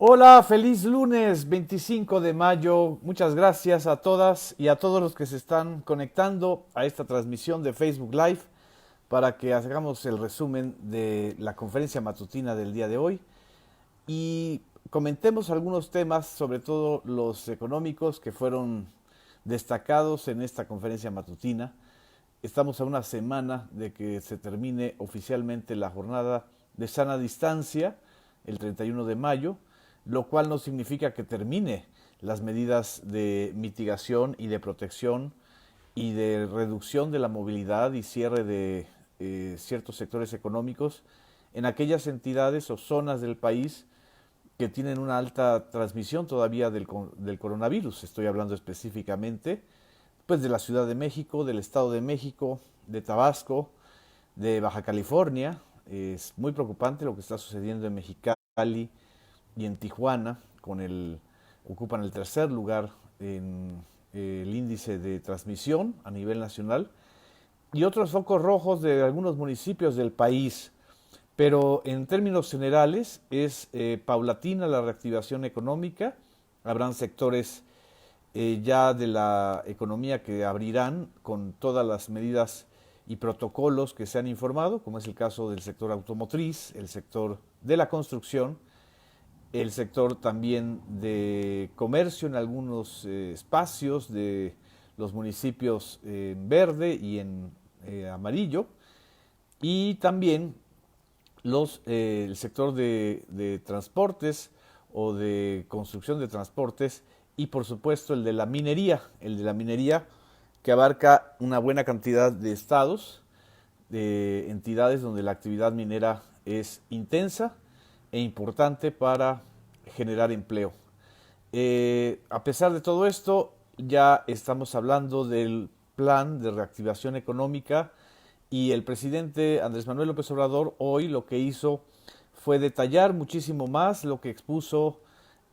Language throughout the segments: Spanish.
Hola, feliz lunes 25 de mayo. Muchas gracias a todas y a todos los que se están conectando a esta transmisión de Facebook Live para que hagamos el resumen de la conferencia matutina del día de hoy y comentemos algunos temas, sobre todo los económicos que fueron destacados en esta conferencia matutina. Estamos a una semana de que se termine oficialmente la jornada de sana distancia, el 31 de mayo, lo cual no significa que termine las medidas de mitigación y de protección y de reducción de la movilidad y cierre de ciertos sectores económicos en aquellas entidades o zonas del país que tienen una alta transmisión todavía del coronavirus. Estoy hablando específicamente pues de la Ciudad de México, del Estado de México, de Tabasco, de Baja California. Es muy preocupante lo que está sucediendo en Mexicali y en Tijuana, ocupan el tercer lugar en el índice de transmisión a nivel nacional, y otros focos rojos de algunos municipios del país. Pero en términos generales es paulatina la reactivación económica. Habrán sectores ya de la economía que abrirán con todas las medidas y protocolos que se han informado, como es el caso del sector automotriz, el sector de la construcción, el sector también de comercio en algunos espacios de los municipios en verde y en amarillo, y también el sector de transportes o de construcción de transportes, y por supuesto el de la minería que abarca una buena cantidad de estados, de entidades donde la actividad minera es intensa e importante para generar empleo. A pesar de todo esto, ya estamos hablando del plan de reactivación económica, y el presidente Andrés Manuel López Obrador hoy lo que hizo fue detallar muchísimo más lo que expuso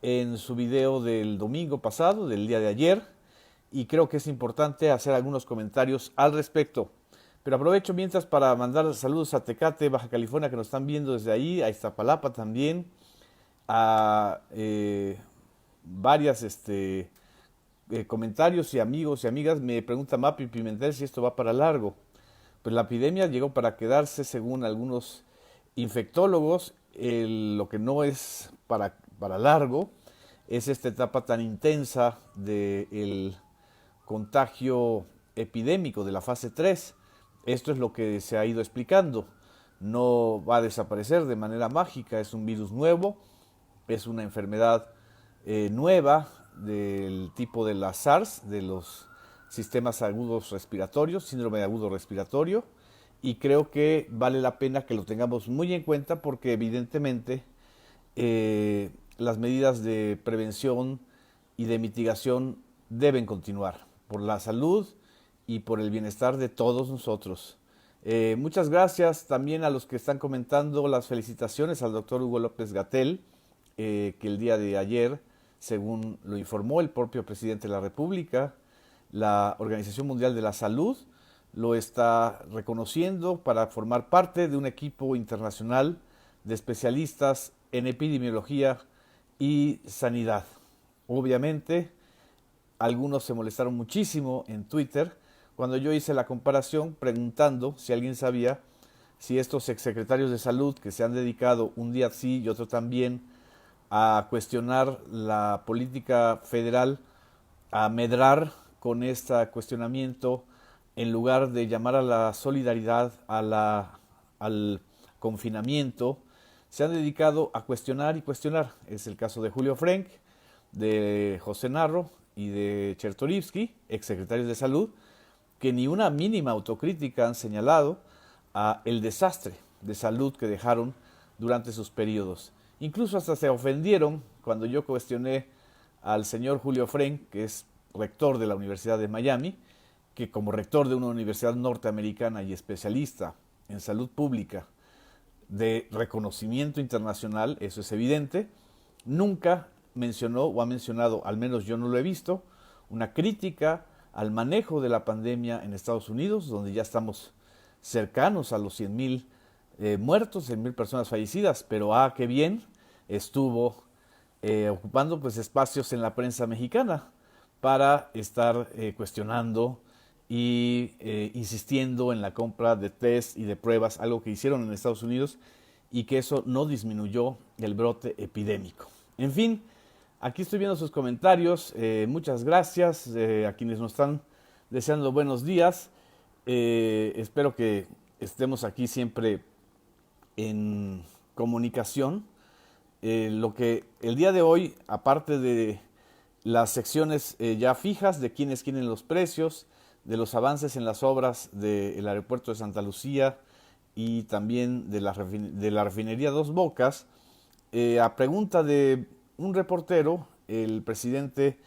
en su video del domingo pasado, del día de ayer, y creo que es importante hacer algunos comentarios al respecto. Pero aprovecho mientras para mandar saludos a Tecate, Baja California, que nos están viendo desde ahí, a Iztapalapa también, a varias comentarios y amigos y amigas. Me pregunta Mapi Pimentel si esto va para largo. Pues la epidemia llegó para quedarse según algunos infectólogos. Lo que no es para largo es esta etapa tan intensa del contagio epidémico de la fase 3. Esto es lo que se ha ido explicando. No va a desaparecer de manera mágica, es un virus nuevo, es una enfermedad nueva del tipo de la SARS, de los sistemas agudos respiratorios, síndrome de agudo respiratorio, y creo que vale la pena que lo tengamos muy en cuenta porque evidentemente las medidas de prevención y de mitigación deben continuar por la salud y por el bienestar de todos nosotros. Muchas gracias también a los que están comentando las felicitaciones al doctor Hugo López Gatell, que el día de ayer, según lo informó el propio presidente de la República, la Organización Mundial de la Salud lo está reconociendo para formar parte de un equipo internacional de especialistas en epidemiología y sanidad. Obviamente, algunos se molestaron muchísimo en Twitter cuando yo hice la comparación preguntando si alguien sabía si estos exsecretarios de salud que se han dedicado un día sí y otro también a cuestionar la política federal, a medrar con este cuestionamiento, en lugar de llamar a la solidaridad, al confinamiento, se han dedicado a cuestionar y cuestionar. Es el caso de Julio Frenk, de José Narro y de Chertorivsky, exsecretarios de salud, que ni una mínima autocrítica han señalado a el desastre de salud que dejaron durante sus periodos. Incluso hasta se ofendieron cuando yo cuestioné al señor Julio Frenk, que es rector de la Universidad de Miami, que como rector de una universidad norteamericana y especialista en salud pública de reconocimiento internacional, eso es evidente, nunca mencionó o ha mencionado, al menos yo no lo he visto, una crítica al manejo de la pandemia en Estados Unidos, donde ya estamos cercanos a los 100,000 muertos, 100,000 personas fallecidas, pero qué bien estuvo ocupando pues espacios en la prensa mexicana para estar cuestionando y insistiendo en la compra de test y de pruebas, algo que hicieron en Estados Unidos y que eso no disminuyó el brote epidémico. En fin, aquí estoy viendo sus comentarios. Muchas gracias a quienes nos están deseando buenos días. Espero que estemos aquí siempre en comunicación. Lo que el día de hoy, aparte de las secciones ya fijas de quiénes quieren los precios, de los avances en las obras del aeropuerto de Santa Lucía y también de la refinería Dos Bocas, a pregunta de un reportero, el presidente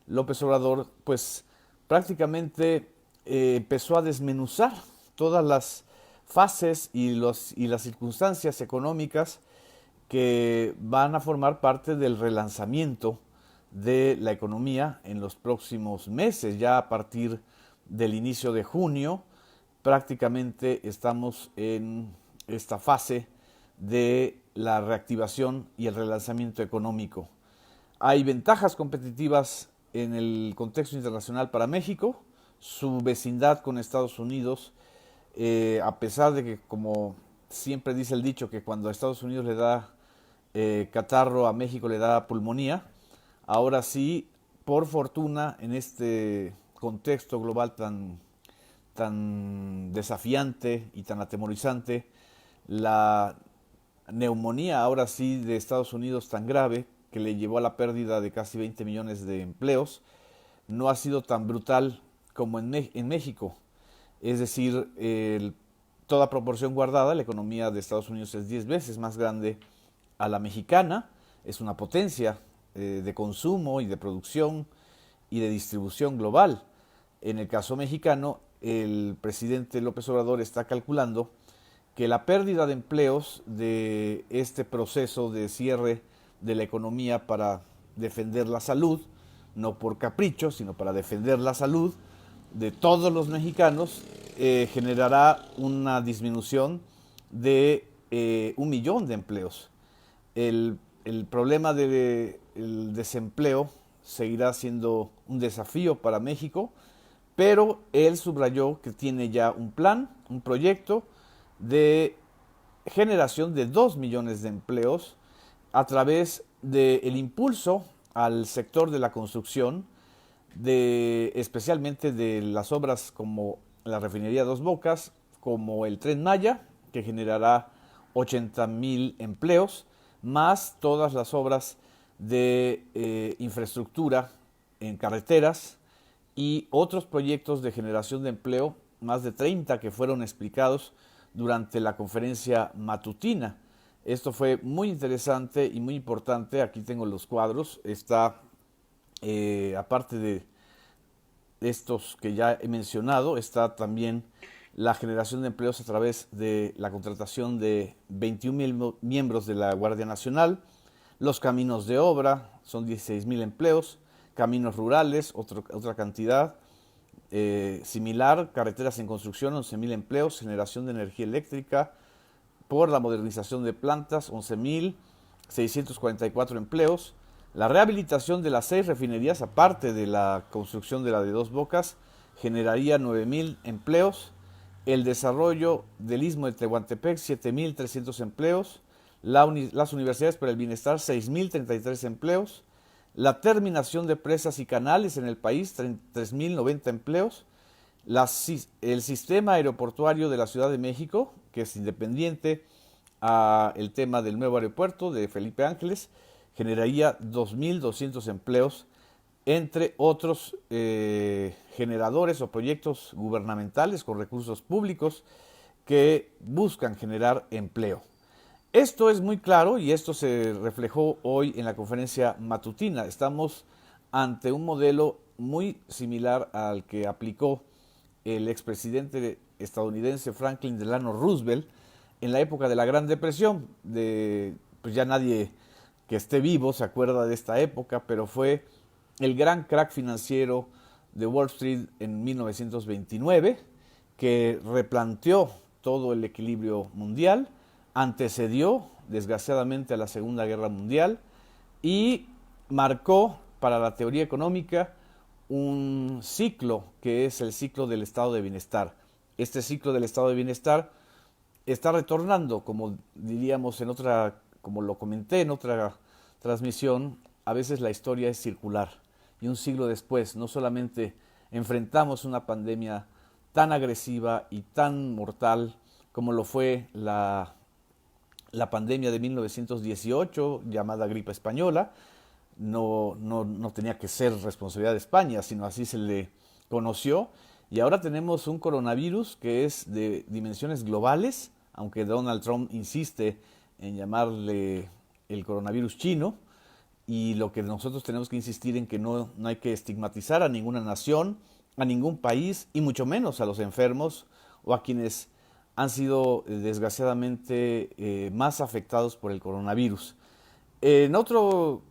López Obrador, pues prácticamente empezó a desmenuzar todas las fases y las circunstancias económicas que van a formar parte del relanzamiento de la economía en los próximos meses. Ya a partir del inicio de junio, prácticamente estamos en esta fase de la reactivación y el relanzamiento económico. Hay ventajas competitivas en el contexto internacional para México, su vecindad con Estados Unidos, a pesar de que, como siempre dice el dicho, que cuando a Estados Unidos le da catarro, a México le da pulmonía. Ahora sí, por fortuna, en este contexto global tan desafiante y tan atemorizante, la neumonía ahora sí de Estados Unidos tan grave, que le llevó a la pérdida de casi 20 millones de empleos, no ha sido tan brutal como en México. Es decir, toda proporción guardada, la economía de Estados Unidos es 10 veces más grande a la mexicana, es una potencia de consumo y de producción y de distribución global. En el caso mexicano, el presidente López Obrador está calculando que la pérdida de empleos de este proceso de cierre de la economía para defender la salud, no por capricho, sino para defender la salud de todos los mexicanos, generará una disminución de 1 millón de empleos. El problema del desempleo seguirá siendo un desafío para México, pero él subrayó que tiene ya un plan, un proyecto de generación de 2 millones de empleos a través del impulso al sector de la construcción, especialmente de las obras como la refinería Dos Bocas, como el Tren Maya, que generará 80,000 empleos, más todas las obras de infraestructura en carreteras y otros proyectos de generación de empleo, más de 30 que fueron explicados durante la conferencia matutina. Esto fue muy interesante y muy importante. Aquí tengo los cuadros. Está, aparte de estos que ya he mencionado, está también la generación de empleos a través de la contratación de 21,000 miembros de la Guardia Nacional, los caminos de obra, son 16,000 empleos, caminos rurales, otra cantidad similar, carreteras en construcción, 11,000 empleos, generación de energía eléctrica por la modernización de plantas, 11,644 empleos, la rehabilitación de las 6 refinerías, aparte de la construcción de la de Dos Bocas, generaría 9,000 empleos, el desarrollo del Istmo de Tehuantepec, 7,300 empleos, las universidades para el bienestar, 6,033 empleos, la terminación de presas y canales en el país, 3,090 empleos, el sistema aeroportuario de la Ciudad de México, que es independiente al tema del nuevo aeropuerto de Felipe Ángeles, generaría 2,200 empleos, entre otros generadores o proyectos gubernamentales con recursos públicos que buscan generar empleo. Esto es muy claro y esto se reflejó hoy en la conferencia matutina. Estamos ante un modelo muy similar al que aplicó el expresidente estadounidense Franklin Delano Roosevelt en la época de la Gran Depresión. Pues ya nadie que esté vivo se acuerda de esta época, pero fue el gran crack financiero de Wall Street en 1929, que replanteó todo el equilibrio mundial, antecedió desgraciadamente a la Segunda Guerra Mundial y marcó para la teoría económica un ciclo que es el ciclo del estado de bienestar. Este ciclo del estado de bienestar está retornando, como diríamos en otra, como lo comenté en otra transmisión, a veces la historia es circular y un siglo después no solamente enfrentamos una pandemia tan agresiva y tan mortal como lo fue la pandemia de 1918 llamada gripe española. No tenía que ser responsabilidad de España, sino así se le conoció. Y ahora tenemos un coronavirus que es de dimensiones globales, aunque Donald Trump insiste en llamarle el coronavirus chino. Y lo que nosotros tenemos que insistir en que no hay que estigmatizar a ninguna nación, a ningún país, y mucho menos a los enfermos o a quienes han sido desgraciadamente más afectados por el coronavirus. En otros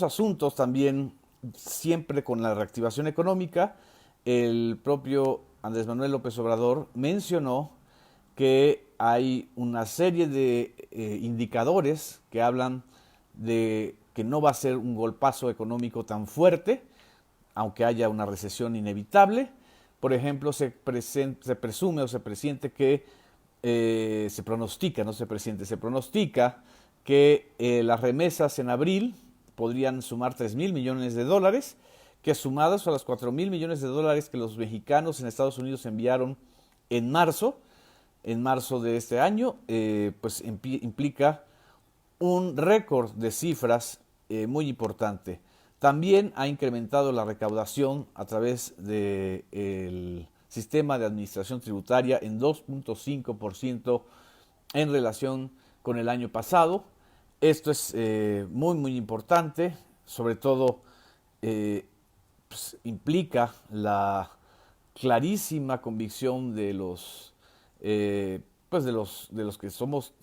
asuntos también, siempre con la reactivación económica, el propio Andrés Manuel López Obrador mencionó que hay una serie de indicadores que hablan de que no va a ser un golpazo económico tan fuerte, aunque haya una recesión inevitable. Por ejemplo, se presume o se presiente que se pronostica, no se presiente, se pronostica que las remesas en abril podrían sumar 3.000 millones de dólares, que sumadas a los 4.000 millones de dólares que los mexicanos en Estados Unidos enviaron en marzo, de este año, pues implica un récord de cifras muy importante. También ha incrementado la recaudación a través del sistema de administración tributaria en 2.5% en relación con el año pasado. Esto es muy importante, sobre todo pues, implica la clarísima convicción de los de los que somos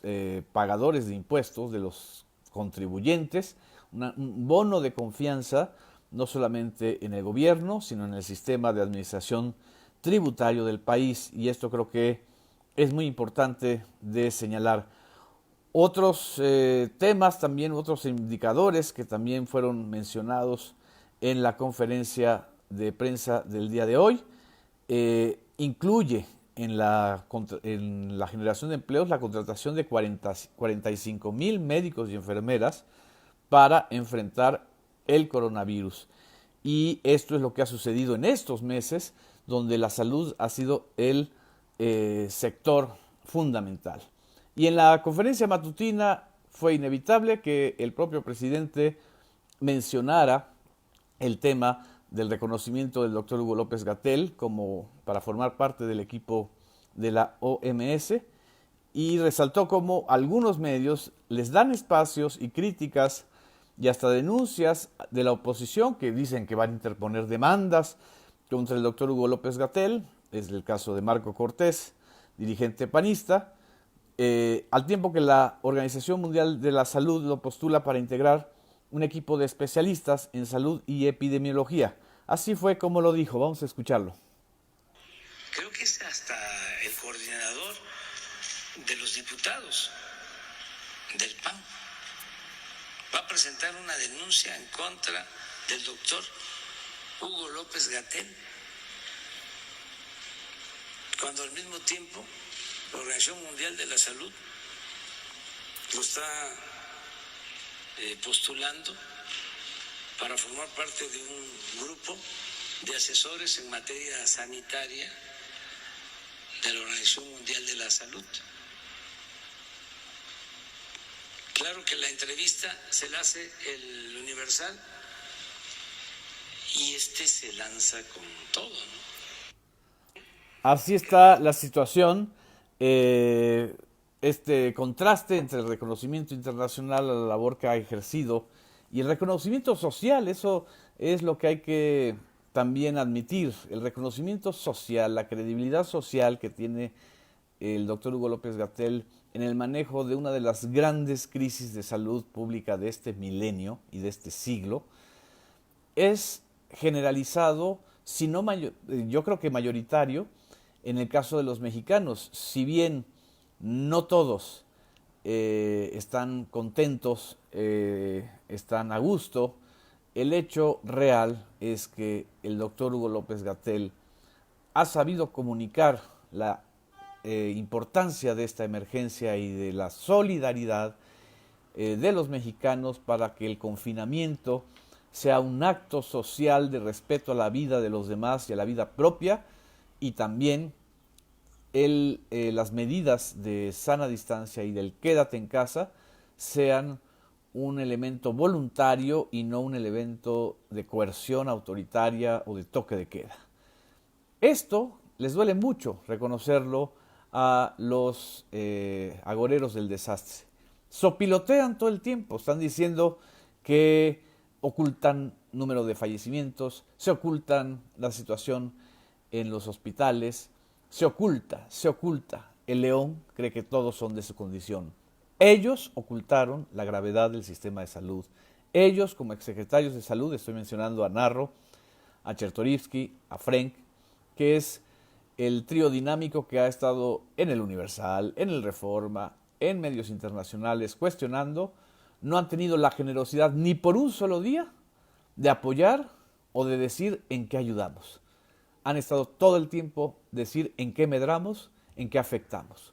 pagadores de impuestos, de los contribuyentes, un bono de confianza no solamente en el gobierno, sino en el sistema de administración tributario del país, y esto creo que es muy importante de señalar. Otros temas también, otros indicadores que también fueron mencionados en la conferencia de prensa del día de hoy, incluye en la generación de empleos la contratación de 45,000 médicos y enfermeras para enfrentar el coronavirus. Y esto es lo que ha sucedido en estos meses, donde la salud ha sido el sector fundamental. Y en la conferencia matutina fue inevitable que el propio presidente mencionara el tema del reconocimiento del doctor Hugo López-Gatell como para formar parte del equipo de la OMS, y resaltó cómo algunos medios les dan espacios y críticas y hasta denuncias de la oposición que dicen que van a interponer demandas contra el doctor Hugo López-Gatell. Es el caso de Marco Cortés, dirigente panista, al tiempo que la Organización Mundial de la Salud lo postula para integrar un equipo de especialistas en salud y epidemiología. Así fue como lo dijo, vamos a escucharlo. Creo que es hasta el coordinador de los diputados del PAN. Va a presentar una denuncia en contra del doctor Hugo López-Gatell, cuando al mismo tiempo la Organización Mundial de la Salud lo está postulando para formar parte de un grupo de asesores en materia sanitaria de la Organización Mundial de la Salud. Claro que la entrevista se la hace el Universal y se lanza con todo, ¿no? Así está la situación. Este contraste entre el reconocimiento internacional a la labor que ha ejercido y el reconocimiento social, eso es lo que hay que también admitir, el reconocimiento social, la credibilidad social que tiene el doctor Hugo López-Gatell en el manejo de una de las grandes crisis de salud pública de este milenio y de este siglo, es generalizado, si no yo creo que mayoritario, en el caso de los mexicanos. Si bien no todos están contentos, están a gusto. El hecho real es que el doctor Hugo López-Gatell ha sabido comunicar la importancia de esta emergencia y de la solidaridad de los mexicanos para que el confinamiento sea un acto social de respeto a la vida de los demás y a la vida propia, y también las medidas de sana distancia y del quédate en casa sean un elemento voluntario y no un elemento de coerción autoritaria o de toque de queda. Esto les duele mucho reconocerlo a los agoreros del desastre. Sopilotean todo el tiempo, están diciendo que ocultan número de fallecimientos, se ocultan la situación en los hospitales, se oculta. El león cree que todos son de su condición. Ellos ocultaron la gravedad del sistema de salud. Ellos, como exsecretarios de salud, estoy mencionando a Narro, a Chertorivsky, a Frenk, que es el trío dinámico que ha estado en el Universal, en el Reforma, en medios internacionales cuestionando, no han tenido la generosidad ni por un solo día de apoyar o de decir en qué ayudamos. Han estado todo el tiempo decir en qué medramos, en qué afectamos.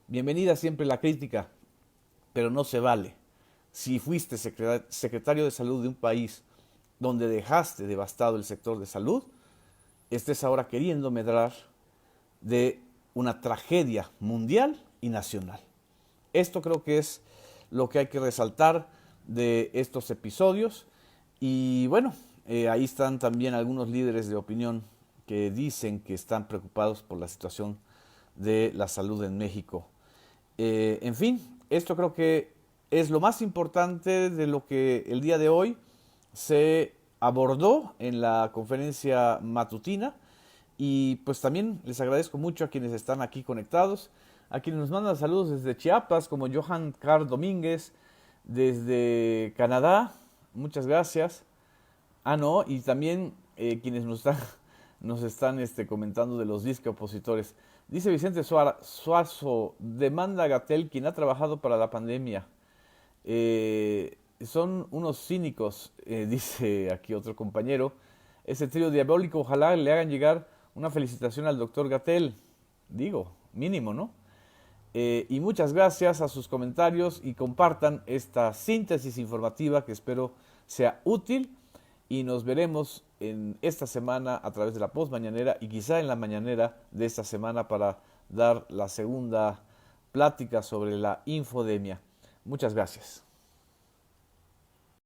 Bienvenida siempre la crítica, pero no se vale. Si fuiste secretario de salud de un país donde dejaste devastado el sector de salud, estés ahora queriendo medrar de una tragedia mundial y nacional. Esto creo que es lo que hay que resaltar de estos episodios. Y bueno, ahí están también algunos líderes de opinión que dicen que están preocupados por la situación de la salud en México. En fin, esto creo que es lo más importante de lo que el día de hoy se abordó en la conferencia matutina. Y pues también les agradezco mucho a quienes están aquí conectados, a quienes nos mandan saludos desde Chiapas, como Johan Carl Domínguez, desde Canadá, muchas gracias. Y también quienes nos están comentando de los disque opositores. Dice Vicente Suazo, demanda a Gatell, quien ha trabajado para la pandemia. Son unos cínicos, dice aquí otro compañero. Ese trío diabólico, ojalá le hagan llegar una felicitación al doctor Gatell. Digo, mínimo, ¿no? Y muchas gracias a sus comentarios y compartan esta síntesis informativa que espero sea útil, y nos veremos en esta semana a través de la postmañanera y quizá en la mañanera de esta semana para dar la segunda plática sobre la infodemia. Muchas gracias.